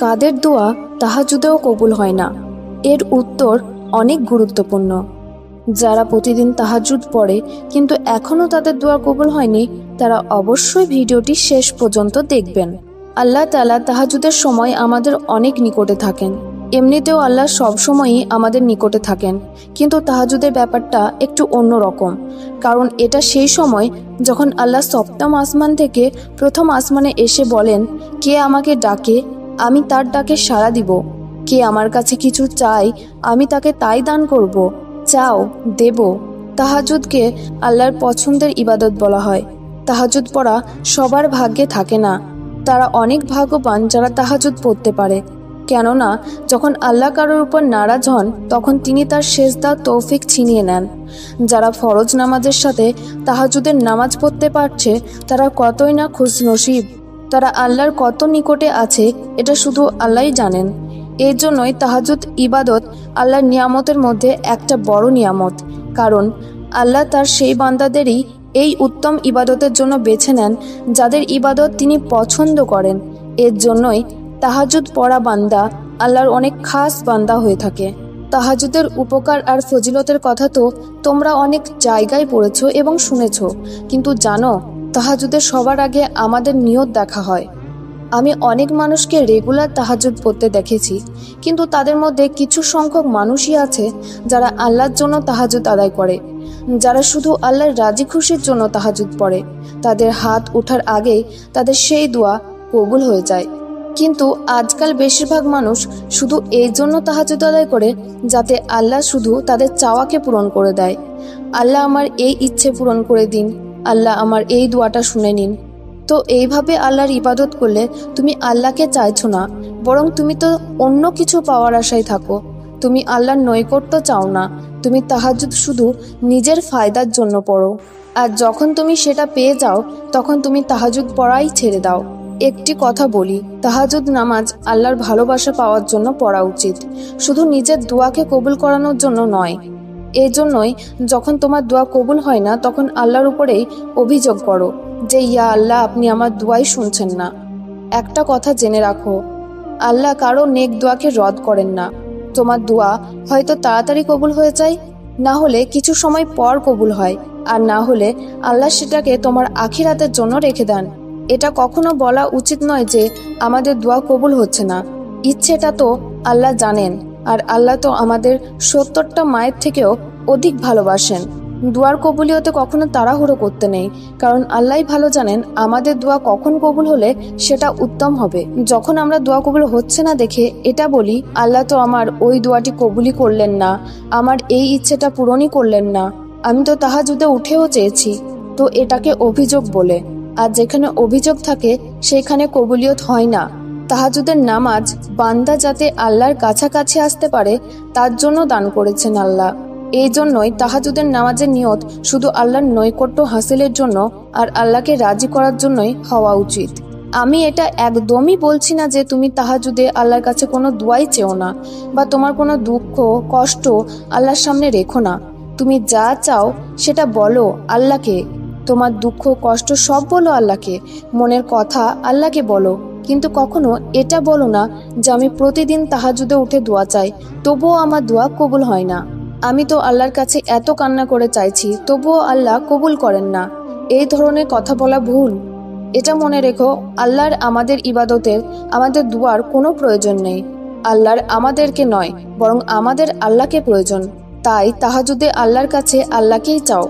কাদের দোয়া তাহাজ্জুদেও কবুল হয় না? এর উত্তর অনেক গুরুত্বপূর্ণ। যারা প্রতিদিন তাহাজ্জুদ পড়ে কিন্তু এখনও তাদের দোয়া কবুল হয়নি, তারা অবশ্যই ভিডিওটি শেষ পর্যন্ত দেখবেন। আল্লাহ তাআলা তাহাজ্জুদের সময় আমাদের অনেক নিকটে থাকেন। এমনিতেও আল্লাহ সবসময়ই আমাদের নিকটে থাকেন, কিন্তু তাহাজ্জুদের ব্যাপারটা একটু অন্যরকম। কারণ এটা সেই সময় যখন আল্লাহ সপ্তম আসমান থেকে প্রথম আসমানে এসে বলেন, কে আমাকে ডাকে, আমি তার ডাকে সাড়া দিব। কে আমার কাছে কিছু চায়, আমি তাকে তাই দান করব। চাও, দেব। তাহাজ্জুদকে আল্লাহর পছন্দের ইবাদত বলা হয়। তাহাজ্জুদ পড়া সবার ভাগ্যে থাকে না। তারা অনেক ভাগ্যবান যারা তাহাজ্জুদ পড়তে পারে। কেননা যখন আল্লাহ কারোর উপর নারাজ হন, তখন তিনি তার সেজদা তৌফিক ছিনিয়ে নেন। যারা ফরজ নামাজের সাথে তাহাজ্জুদের নামাজ পড়তে পারছে, তারা কতই না খুশনসিব। তারা আল্লাহর কত নিকটে আছে এটা শুধু আল্লাহই জানেন। এর জন্যই তাহাজ্জুদ ইবাদত আল্লাহর নিয়ামতের মধ্যে একটা বড় নিয়ামত। কারণ আল্লাহ তার সেই বান্দাদেরই এই উত্তম ইবাদতের জন্য বেছে নেন যাদের ইবাদত তিনি পছন্দ করেন। এর জন্যই তাহাজ্জুদ পড়া বান্দা আল্লাহর অনেক খাস বান্দা হয়ে থাকে। তাহাজ্জুদের উপকার আর ফজিলতের কথা তো তোমরা অনেক জায়গায় পড়েছ এবং শুনেছ, কিন্তু জানো তাহাজ্জুদের সবার আগে আমাদের নিয়ত দেখা হয়। আমি অনেক মানুষকে রেগুলার তাহাজ্জুদ পড়তে দেখেছি, কিন্তু তাদের মধ্যে কিছু সংখ্যক মানুষই আছে যারা আল্লাহর জন্য তাহাজ্জুদ আদায় করে, যারা শুধু আল্লাহর রাজি খুশির জন্য তাহাজ্জুদ পড়ে। তাদের হাত ওঠার আগেই তাদের সেই দোয়া কবুল হয়ে যায়। কিন্তু আজকাল বেশিরভাগ মানুষ শুধু এই জন্য তাহাজ্জুদ আদায় করে যাতে আল্লাহ শুধু তাদের চাওয়াকে পূরণ করে দেয়। আল্লাহ আমার এই ইচ্ছে পূরণ করে দিন, আল্লাহ আমার এই দোয়াটা শুনে নিন। তো এইভাবে আল্লাহর ইবাদত করলে তুমি আল্লাহকে চাইছো না, বরং তুমি তো অন্য কিছু পাওয়ার আশায় থাকো। তুমি আল্লাহর নৈকট্য চাও না, তুমি তাহাজ্জুদ শুধু নিজের ফায়দার জন্য পড়ো। আর যখন তুমি সেটা পেয়ে যাও, তখন তুমি তাহাজ্জুদ পড়াই ছেড়ে দাও। একটি কথা বলি, তাহাজ্জুদ নামাজ আল্লাহর ভালোবাসা পাওয়ার জন্য পড়া উচিত, শুধু নিজের দোয়াকে কবুল করানোর জন্য নয়। এই জন্যই যখন তোমার দোয়া কবুল হয় না, তখন আল্লাহর উপরেই অভিযোগ করো যে ইয়া আল্লাহ, আপনি আমার দোয়াই শুনছেন না। একটা কথা জেনে রাখো, আল্লাহ কারো নেক দোয়াকে রদ করেন না। তোমার দোয়া হয়তো তাড়াতাড়ি কবুল হয়ে যায়, না হলে কিছু সময় পর কবুল হয়, আর না হলে আল্লাহ সেটাকে তোমার আখিরাতের জন্য রেখে দেন। এটা কখনো বলা উচিত নয় যে আমাদের দোয়া কবুল হচ্ছে না। ইচ্ছেটা তো আল্লাহ জানেন, আর আল্লাহ তো আমাদের 70টা মায়ের থেকেও অধিক ভালোবাসেন। দোয়ার কবুলিয়তে কখনো তাড়াহুড়ো করতে নেই, কারণ আল্লাহই ভালো জানেন আমাদের দোয়া কখন কবুল হলে সেটা উত্তম হবে। যখন আমরা দোয়া কবুল হচ্ছে না দেখে এটা বলি, আল্লাহ তো আমার ওই দোয়াটি কবুলই করলেন না, আমার এই ইচ্ছেটা পূরণই করলেন না, আমি তো তাহাজ্জুদে উঠেও চেয়েছি, তো এটাকে অভিযোগ বলে। আর যেখানে অভিযোগ থাকে সেখানে কবুলিয়ত হয় না। তাহাজ্জুদের নামাজ বান্দা যাতে আল্লাহর কাছাকাছি আসতে পারে তার জন্য দান করেছেন আল্লাহ। এই জন্যই তাহাজ্জুদের নামাজের নিয়ত শুধু আল্লাহর নৈকট্য হাসিলের জন্য আর আল্লাহকে রাজি করার জন্যই হওয়া উচিত। আমি এটা একদমই বলছি না যে তুমি তাহাজ্জুদে আল্লাহর কাছে কোনো দোয়াই চেও না, বা তোমার কোনো দুঃখ কষ্ট আল্লাহর সামনে রেখো না। তুমি যা চাও সেটা বলো আল্লাহকে, তোমার দুঃখ কষ্ট সব বলো আল্লাহকে, মনের কথা আল্লাহকে বলো। কিন্তু কখনো এটা বলো না যে আমি প্রতিদিন তাহাজ্জুদে উঠে দোয়া চাই, তবুও আমার দোয়া কবুল হয় না। আমি তো আল্লাহর কাছে এত কান্না করে চাইছি, তবুও আল্লাহ কবুল করেন না। এই ধরনের কথা বলা ভুল। এটা মনে রেখো, আল্লাহর আমাদের ইবাদতের, আমাদের দুয়ার কোনো প্রয়োজন নেই। আল্লাহর আমাদেরকে নয়, বরং আমাদের আল্লাহকে প্রয়োজন। তাই তাহাজ্জুদে আল্লাহর কাছে আল্লাহকেই চাও।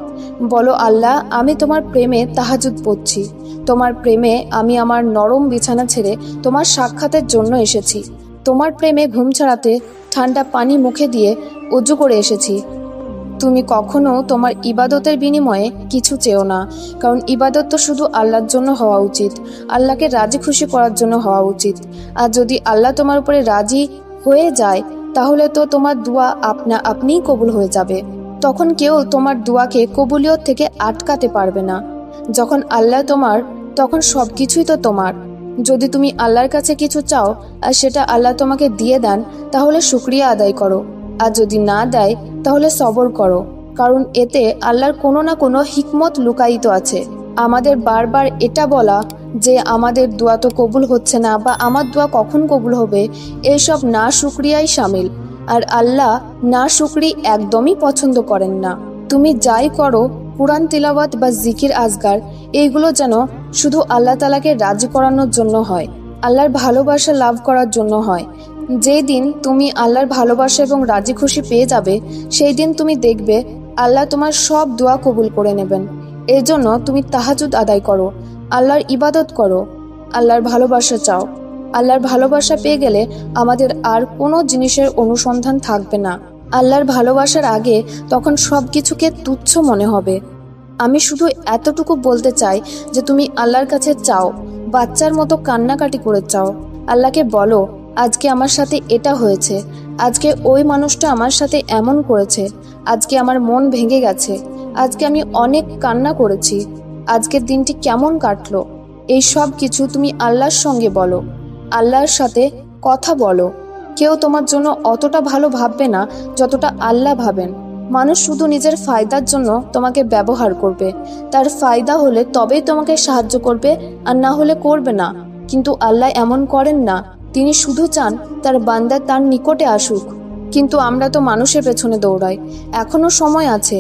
বলো, আল্লাহ আমি তোমার প্রেমে তাহাজ্জুদ পড়ছি, তোমার প্রেমে আমি আমার নরম বিছানা ছেড়ে তোমার সাক্ষাতের জন্য এসেছি, তোমার প্রেমে ঘুম ছাড়াতে ঠান্ডা পানি মুখে দিয়ে উজু করে এসেছি। তুমি কখনো তোমার ইবাদতের বিনিময়ে কিছু চেও না, কারণ ইবাদত তো শুধু আল্লাহর জন্য হওয়া উচিত, আল্লাহকে রাজি খুশি করার জন্য হওয়া উচিত। আর যদি আল্লাহ তোমার উপরে রাজি হয়ে যায়, তাহলে তো তোমার দোয়া আপনা আপনিই কবুল হয়ে যাবে। তখন কেউ তোমার দোয়াকে কবুলিয়ত থেকে আটকাতে পারবে না। যখন আল্লাহ তোমার, তখন সব কিছুই তো তোমার। যদি তুমি আল্লাহর কাছে কিছু চাও আর সেটা আল্লাহ তোমাকে দিয়ে দেন, তাহলে শুকরিয়া আদায় করো। আর যদি না দেয়, তাহলে সবর করো, কারণ এতে আল্লাহর কোনো না কোনো হিকমত লুকায়িত আছে। আমাদের বারবার এটা বলা যে আমাদের দোয়া তো কবুল হচ্ছে না বা আমার দোয়া কখন কবুল হবে, এইসব না শুকরিয়াই শামিল। আর আল্লাহ না শুকরি একদমই পছন্দ করেন না। তুমি যাই করো, কুরআন তিলাওয়াত বা জিকির আজগার, এইগুলো যেন শুধু আল্লাহ তাআলাকে রাজি করানোর জন্য হয়, আল্লাহর ভালোবাসা লাভ করার জন্য হয়। যেই দিন তুমি আল্লাহর ভালোবাসা এবং রাজি খুশি পেয়ে যাবে, সেই দিন তুমি দেখবে আল্লাহ তোমার সব দোয়া কবুল করে নেবেন। এই জন্য তুমি তাহাজ্জুদ আদায় করো, আল্লাহর ইবাদত করো, আল্লাহর ভালোবাসা চাও। আল্লাহর ভালোবাসা পেয়ে গেলে আমাদের আর কোনো জিনিসের অনুসন্ধান থাকবে না। আল্লাহর ভালোবাসার আগে তখন সব কিছুকে তুচ্ছ মনে হবে। আমি শুধু এতটুকু বলতে চাই যে তুমি আল্লাহর কাছে চাও, বাচ্চার মতো কান্নাকাটি করে চাও। আল্লাহকে বলো, আজকে আমার সাথে এটা হয়েছে, আজকে ওই মানুষটা আমার সাথে এমন করেছে, আজকে আমার মন ভেঙে গেছে, আজকে আমি অনেক কান্না করেছি, আজকের দিনটি কেমন কাটলো। এই সব কিছু তুমি আল্লাহর সঙ্গে বলো, আল্লাহর সাথে কথা বলো। কেউ তোমার জন্য অতটা ভালো ভাববে না যতটা আল্লাহ ভাবেন। মানুষ শুধু নিজের ফায়দার জন্য তোমাকে ব্যবহার করবে, তার ফায়দা হলে তবেই তোমাকে সাহায্য করবে, আর না হলে করবে না। কিন্তু আল্লাহ এমন করেন না, তিনি শুধু চান তার বান্দা তার নিকটে আসুক। কিন্তু আমরা তো মানুষের পেছনে দৌড়াই। এখনো সময় আছে,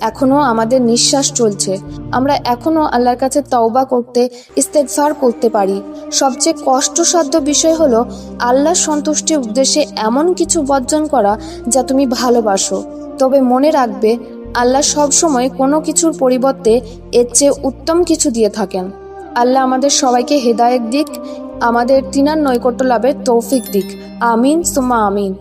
এখনো আমাদের নিঃশ্বাস চলছে, আমরা এখনো আল্লাহর কাছে তওবা করতে, ইস্তেগফার করতে পারি। সবচেয়ে কষ্টসাধ্য বিষয় হলো আল্লাহর সন্তুষ্টির উদ্দেশ্যে এমন কিছু বর্জন করা যা তুমি ভালোবাসো। তবে মনে রাখবে, আল্লাহ সবসময় কোনো কিছুর পরিবর্তে এর চেয়ে উত্তম কিছু দিয়ে থাকেন। আল্লাহ আমাদের সবাইকে হেদায়েত দিক, আমাদের তিনার নৈকট্য লাভের তৌফিক দিক। আমিন সুম্মা আমিন।